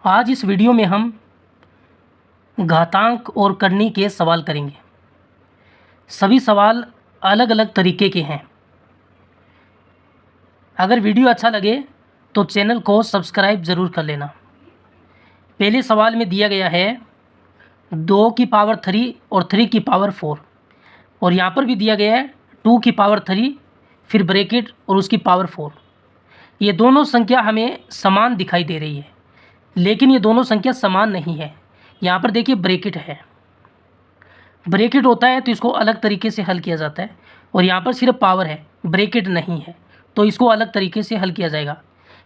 आज इस वीडियो में हम घातांक और करनी के सवाल करेंगे। सभी सवाल अलग अलग तरीके के हैं। अगर वीडियो अच्छा लगे तो चैनल को सब्सक्राइब ज़रूर कर लेना। पहले सवाल में दिया गया है 2 की पावर 3 और 3 की पावर 4, और यहाँ पर भी दिया गया है 2 की पावर 3 फिर ब्रैकेट और उसकी पावर 4। ये दोनों संख्या हमें समान दिखाई दे रही है, लेकिन ये दोनों संख्या समान नहीं है। यहाँ पर देखिए ब्रैकेट है, ब्रैकेट होता है तो इसको अलग तरीके से हल किया जाता है, और यहाँ पर सिर्फ पावर है, ब्रैकेट नहीं है, तो इसको अलग तरीके से हल किया जाएगा।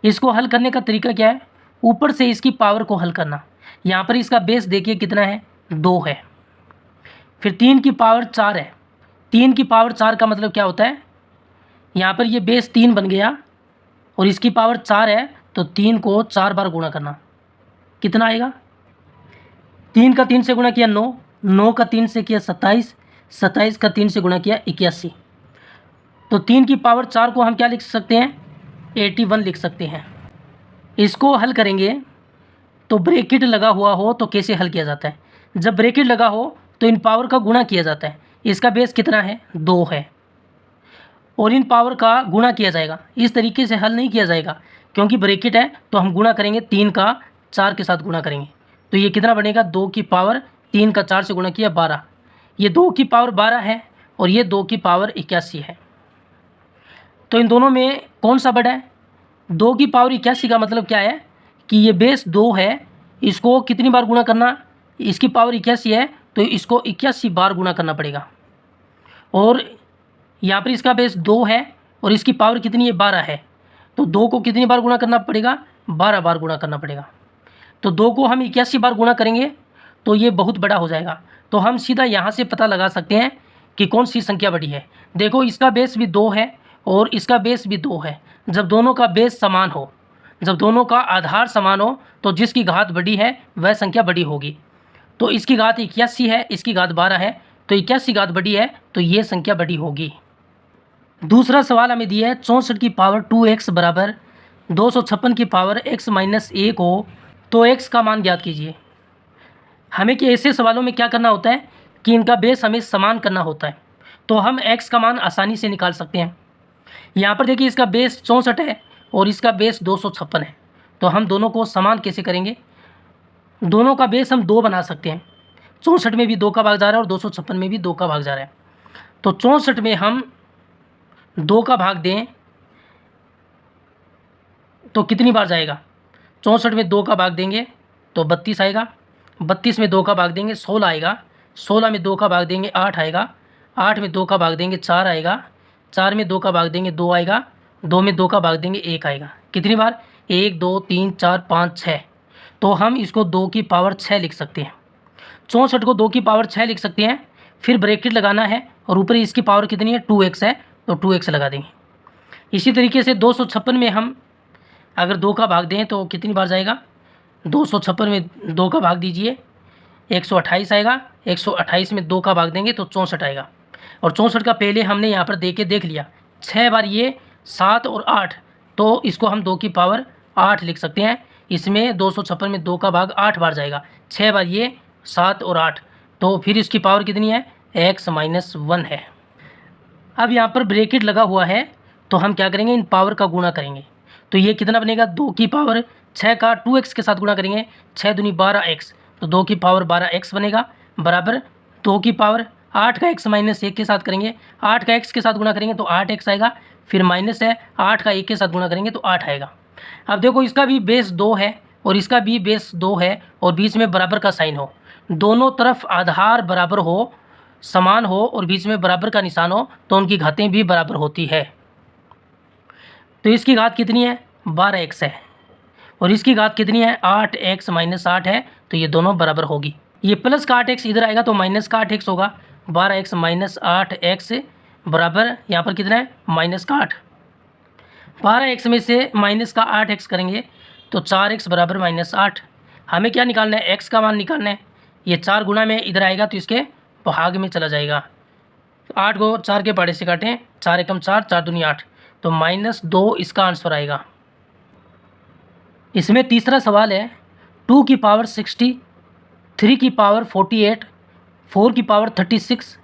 इसको हल करने का तरीका क्या है? ऊपर से इसकी पावर को हल करना। यहाँ पर इसका बेस देखिए कितना है, 2 है। फिर 3 की पावर 4 है। 3 की पावर 4 का मतलब क्या होता है? यहाँ पर ये बेस 3 बन गया और इसकी पावर 4 है, तो 3 को 4 बार गुणा करना। कितना आएगा? 3 का 3 से गुणा किया 9, 9 का 3 से किया 27, 27 का 3 से गुणा किया 81। तो 3 की पावर 4 को हम क्या लिख सकते हैं? 81 लिख सकते हैं। इसको हल करेंगे तो ब्रैकेट लगा हुआ हो तो कैसे हल किया जाता है? जब ब्रैकेट लगा हो तो इन पावर का गुणा किया जाता है। इसका बेस कितना है? 2 है, और इन पावर का गुणा किया जाएगा। इस तरीके से हल नहीं किया जाएगा, क्योंकि ब्रैकेट है तो हम गुणा करेंगे, 3 का 4 के साथ गुणा करेंगे। तो ये कितना बनेगा? 2 की पावर 3 का 4 से गुणा किया 12। ये 2 की पावर 12 है और ये 2 की पावर 81 है। तो इन दोनों में कौन सा बड़ा है? 2 की पावर 81 का मतलब क्या है कि ये बेस 2 है, इसको कितनी बार गुणा करना? इसकी पावर 81 है तो इसको 81 बार गुणा करना पड़ेगा। और यहाँ पर इसका बेस 2 है और इसकी पावर कितनी है? 12 है, तो 2 को कितनी बार गुणा करना पड़ेगा? 12 बार गुणा करना पड़ेगा। तो 2 को हम 81 बार गुणा करेंगे तो ये बहुत बड़ा हो जाएगा। तो हम सीधा यहाँ से पता लगा सकते हैं कि कौन सी संख्या बड़ी है। देखो, इसका बेस भी 2 है और इसका बेस भी 2 है। जब दोनों का बेस समान हो, जब दोनों का आधार समान हो, तो जिसकी घात बड़ी है वह संख्या बड़ी होगी। तो इसकी घात 81 है, इसकी घात 12 है, तो 81 घात बड़ी है, तो ये संख्या बड़ी होगी। दूसरा सवाल हमें दिया है 64 की पावर 2x बराबर 256 की पावर x माइनस 1 हो, तो x का मान ज्ञात कीजिए। हमें कि ऐसे सवालों में क्या करना होता है कि इनका बेस हमें समान करना होता है, तो हम x का मान आसानी से निकाल सकते हैं। यहाँ पर देखिए, इसका बेस 64 है और इसका बेस 256 है, तो हम दोनों को समान कैसे करेंगे? दोनों का बेस हम 2 बना सकते हैं। 64 में भी 2 का भाग जा रहा है और 256 में भी 2 का भाग जा रहा है, तो 64 में हम 2 का भाग दें तो कितनी बार जाएगा? 64 में 2 का भाग देंगे तो 32 आएगा, 32 में 2 का भाग देंगे 16 आएगा, 16 में 2 का भाग देंगे 8 आएगा, 8 में 2 का भाग देंगे 4 आएगा, 4 में 2 का भाग देंगे 2 आएगा, 2 में 2 का भाग देंगे 1 आएगा। कितनी बार? 1 2 3 4 5 6। तो हम इसको 2 की पावर 6 लिख सकते हैं। 64 को 2 की पावर 6 लिख सकते हैं। फिर ब्रैकेट लगाना है और ऊपर इसकी पावर कितनी है? 2x है, तो 2x लगा देंगे। इसी तरीके से 256 में हम अगर 2 का भाग दें तो कितनी बार जाएगा? 256 में 2 का भाग दीजिए, 128 आएगा, 128 में 2 का भाग देंगे तो 64 आएगा। और 64 का पहले हमने यहाँ पर देख लिया, 6 बार ये 7 और 8, तो इसको हम 2 की पावर 8 लिख सकते हैं। इसमें 256 में 2 का भाग 8 बार जाएगा, 6 बार ये 7 और 8, तो फिर इसकी पावर कितनी है? x माइनस 1 है। अब यहाँ पर ब्रैकेट लगा हुआ है तो हम क्या करेंगे? इन पावर का गुणा करेंगे। तो ये कितना बनेगा? 2 की पावर 6 का 2x के साथ गुणा करेंगे, 6 दूनी 12x, तो 2 की पावर 12x बनेगा, बराबर 2 की पावर 8 का x माइनस 1 के साथ करेंगे, 8 का x के साथ गुणा करेंगे तो 8x आएगा, फिर माइनस है 8 का 1 के साथ गुणा करेंगे तो 8 आएगा। अब देखो, इसका भी बेस 2 है और इसका भी बेस 2 है और बीच में बराबर का साइन हो, दोनों तरफ आधार बराबर हो, समान हो और बीच में बराबर का निशान हो, तो उनकी घातें भी बराबर होती है। तो इसकी घात कितनी है? 12x है, और इसकी घात कितनी है? 8x माइनस 8 है, तो ये दोनों बराबर होगी। ये प्लस का 8x इधर आएगा तो माइनस का 8x होगा। 12x माइनस 8x बराबर यहाँ पर कितना है? माइनस का 8। 12x में से माइनस का 8x करेंगे तो 4x बराबर माइनस 8। हमें क्या निकालना है? x का मान निकालना है। ये 4 गुना में इधर आएगा तो इसके भाग में चला जाएगा। 8 को 4 के पहाड़े से काटें, 4 एकम 4, 4 दूनी 8, तो -2 इसका आंसर आएगा। इसमें तीसरा सवाल है 2 की पावर 60, 3 की पावर 48, 4 की पावर 36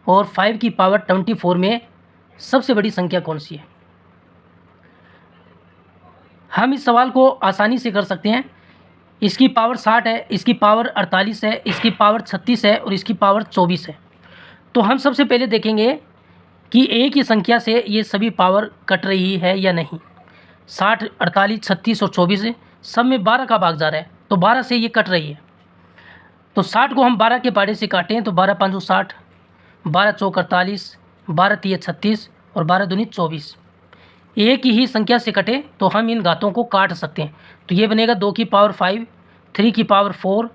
और 5 की पावर 24 में सबसे बड़ी संख्या कौन सी है? हम इस सवाल को आसानी से कर सकते हैं। इसकी पावर 60 है, इसकी पावर 48 है, इसकी पावर 36 है और इसकी पावर 24 है। तो हम सबसे पहले देखेंगे कि एक ही संख्या से ये सभी पावर कट रही है या नहीं। 60, 48, 36 और 24 सब में 12 का भाग जा रहा है, तो 12 से ये कट रही है। तो 60 को हम 12 के पाड़े से काटें तो 12 5 60, 12 चौक 48, 12 3 36 और 12 दूनी 24। एक ही संख्या से कटे तो हम इन घातों को काट सकते हैं। तो ये बनेगा 2 की पावर 5, 3 की पावर 4,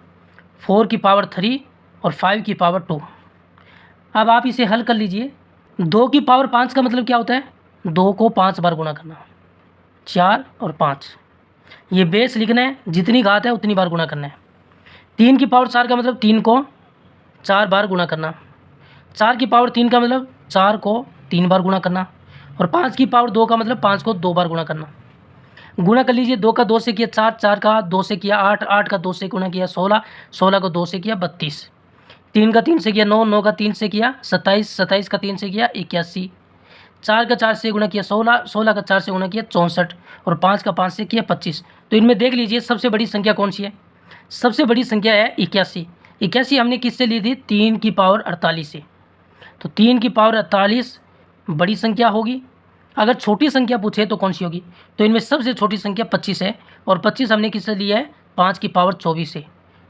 4 की पावर 3 और 5 की पावर 2। अब आप इसे हल कर लीजिए। 2 की पावर 5 का मतलब क्या होता है? 2 को 5 बार गुणा करना, 4 और 5। ये बेस लिखना है, जितनी घात है उतनी बार गुणा करना है। 3 की पावर 4 का मतलब 3 को 4 बार गुणा करना। 4 की पावर 3 का मतलब 4 को 3 बार गुणा करना। और 5 की पावर 2 का मतलब 5 को 2 बार गुणा करना। गुणा कर लीजिए। 2 का 2 से किया 4, 4 का 2 से किया 8, 8 का 2 से गुणा किया 16, 16 को 2 से किया 32, 3 का 3 से किया 9, 9 का 3 से किया 27, 27 का 3 से किया 81, 4 का 4 से गुणा किया 16, 16 का 4 से गुणा किया 64 और 5 का 5 से किया 25। तो इनमें देख लीजिए सबसे बड़ी संख्या कौन सी है? सबसे बड़ी संख्या है 81। 81 हमने किससे ली थी? 3 की पावर 48 से। तो 3 की पावर 48 बड़ी संख्या होगी। अगर छोटी संख्या पूछे तो कौन सी होगी? तो इनमें सबसे छोटी संख्या 25 है और 25 हमने किससे लिया है? 5 की पावर 24 से।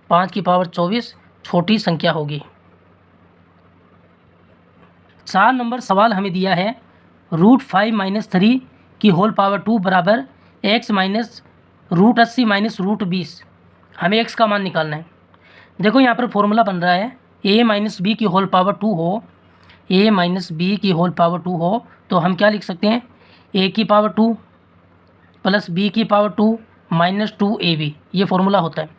5 की पावर 24 छोटी संख्या होगी। 4 नंबर सवाल हमें दिया है √5 - 3 की होल पावर 2 बराबर x माइनस √80 माइनस √20। हमें x का मान निकालना है। देखो यहाँ पर फॉर्मूला बन रहा है a - b की होल पावर 2 हो, a - b की होल पावर 2 हो तो हम क्या लिख सकते हैं? a की पावर 2 प्लस b की पावर 2 माइनस 2ab, ये फॉर्मूला होता है।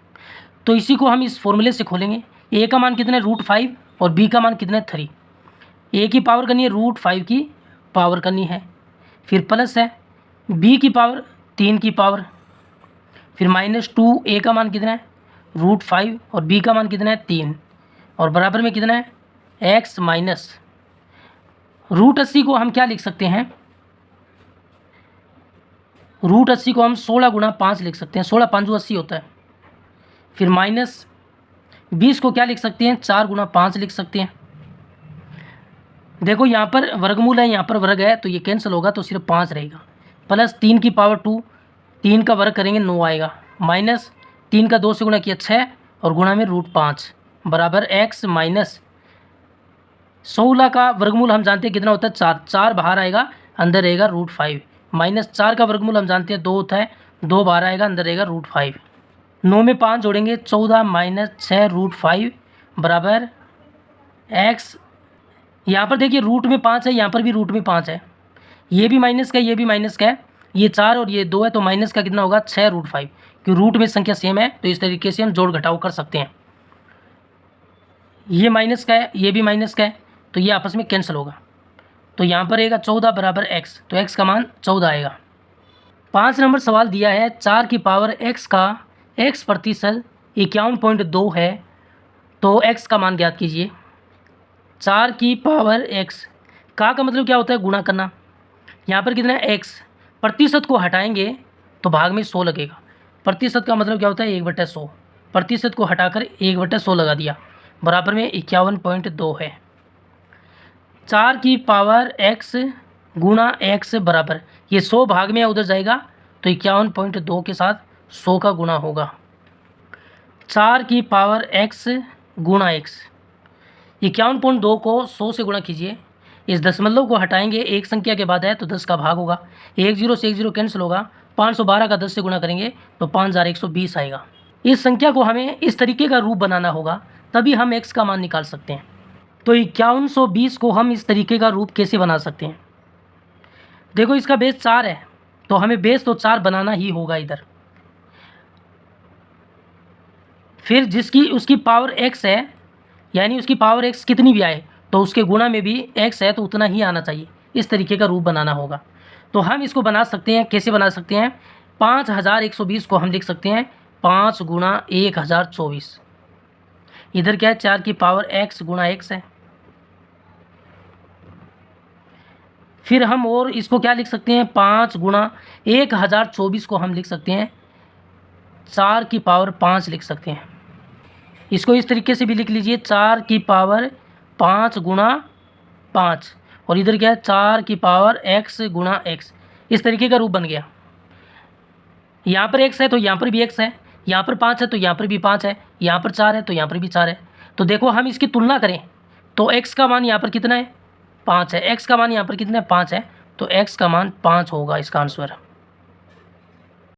तो इसी को हम इस फॉर्मूले से खोलेंगे। a का मान कितना है? √5 और b का मान कितना है? 3। a की पावर करनी है √5 की पावर करनी है, फिर प्लस है b की पावर 3 की पावर, फिर माइनस 2, a का मान कितना है? √5 और b का मान कितना है? 3 और बराबर में कितना है? x माइनस √80 को हम क्या लिख सकते हैं? √80 को हम 16 गुणा 5 लिख सकते हैं। 16 5 80 होता है। फिर माइनस 20 को क्या लिख सकते हैं? 4 गुणा 5 लिख सकते हैं। देखो यहाँ पर वर्गमूल है, यहाँ पर वर्ग है, तो ये कैंसिल होगा तो सिर्फ 5 रहेगा। प्लस 3 की पावर 2, 3 का वर्ग करेंगे 9 आएगा। माइनस 3 का 2 से गुणा किया 6 और गुणा में √5 बराबर x माइनस 16 का वर्गमूल हम जानते हैं कितना होता है? 4। 4 बाहर आएगा, अंदर रहेगा √5 माइनस 4 का वर्गमूल हम जानते हैं 2 होता है, 2 बाहर आएगा, अंदर रहेगा √5। 9 में 5 जोड़ेंगे 14 माइनस 6 √5 बराबर x। यहाँ पर देखिए रूट में 5 है, यहाँ पर भी रूट में 5 है, ये भी माइनस का, ये भी माइनस का है, ये 4 और ये 2 है, तो माइनस का कितना होगा? 6 √5। क्योंकि रूट में संख्या सेम है तो इस तरीके से हम जोड़ घटाव कर सकते हैं। ये माइनस का है, ये भी माइनस का है, तो ये आपस में कैंसिल होगा। तो यहाँ पर रहेगा 14 बराबर x, तो x का मान 14 आएगा। 5 नंबर सवाल दिया है 4 की पावर x का x प्रतिशत 51.2 है, तो x का मान ज्ञात कीजिए। 4 की पावर x का मतलब क्या होता है? गुणा करना। यहाँ पर कितना है? x। प्रतिशत को हटाएंगे तो भाग में 100 लगेगा। प्रतिशत का मतलब क्या होता है? 1/100। प्रतिशत को हटाकर 1/100 लगा दिया, बराबर में 51.2 है। 4 की पावर x गुणा x बराबर, ये 100 भाग में उधर जाएगा तो 51.2 के साथ 100 का गुणा होगा। 4 की पावर x गुणा x, 51.2 को 100 से गुणा कीजिए। इस दशमलव को हटाएंगे, एक संख्या के बाद है तो 10 का भाग होगा। 1 0 से 1 0 कैंसिल होगा। 512 का 10 से गुणा करेंगे तो 5120 आएगा। इस संख्या को हमें इस तरीके का रूप बनाना होगा, तभी हम x का मान निकाल सकते हैं। तो 5120 को हम इस तरीके का रूप कैसे बना सकते हैं? देखो इसका बेस 4 है, तो हमें बेस तो 4 बनाना ही होगा इधर। फिर जिसकी उसकी पावर x है, यानी उसकी पावर x कितनी भी आए तो उसके गुणा में भी x है तो उतना ही आना चाहिए। इस तरीके का रूप बनाना होगा। तो हम इसको बना सकते हैं, कैसे बना सकते हैं? 5120 को हम लिख सकते हैं 5 गुणा 1024। इधर क्या है, 4 की पावर x गुणा x है। फिर हम और इसको क्या लिख सकते हैं, 5 गुणा 1024 को हम लिख सकते हैं 4 की पावर 5 लिख सकते हैं। इसको इस तरीके से भी लिख लीजिए, 4 की पावर 5 गुणा 5, और इधर क्या है, 4 की पावर x गुणा x। इस तरीके का रूप बन गया। यहाँ पर x है तो यहाँ पर भी x है, यहाँ पर 5 है तो यहाँ पर भी 5 है, यहाँ पर 4 है तो यहाँ पर भी 4 है। तो देखो हम इसकी तुलना करें तो x का मान यहाँ पर कितना है, 5 है। x का मान यहाँ पर कितना है, 5 है। तो x का मान 5 होगा इसका आंसर।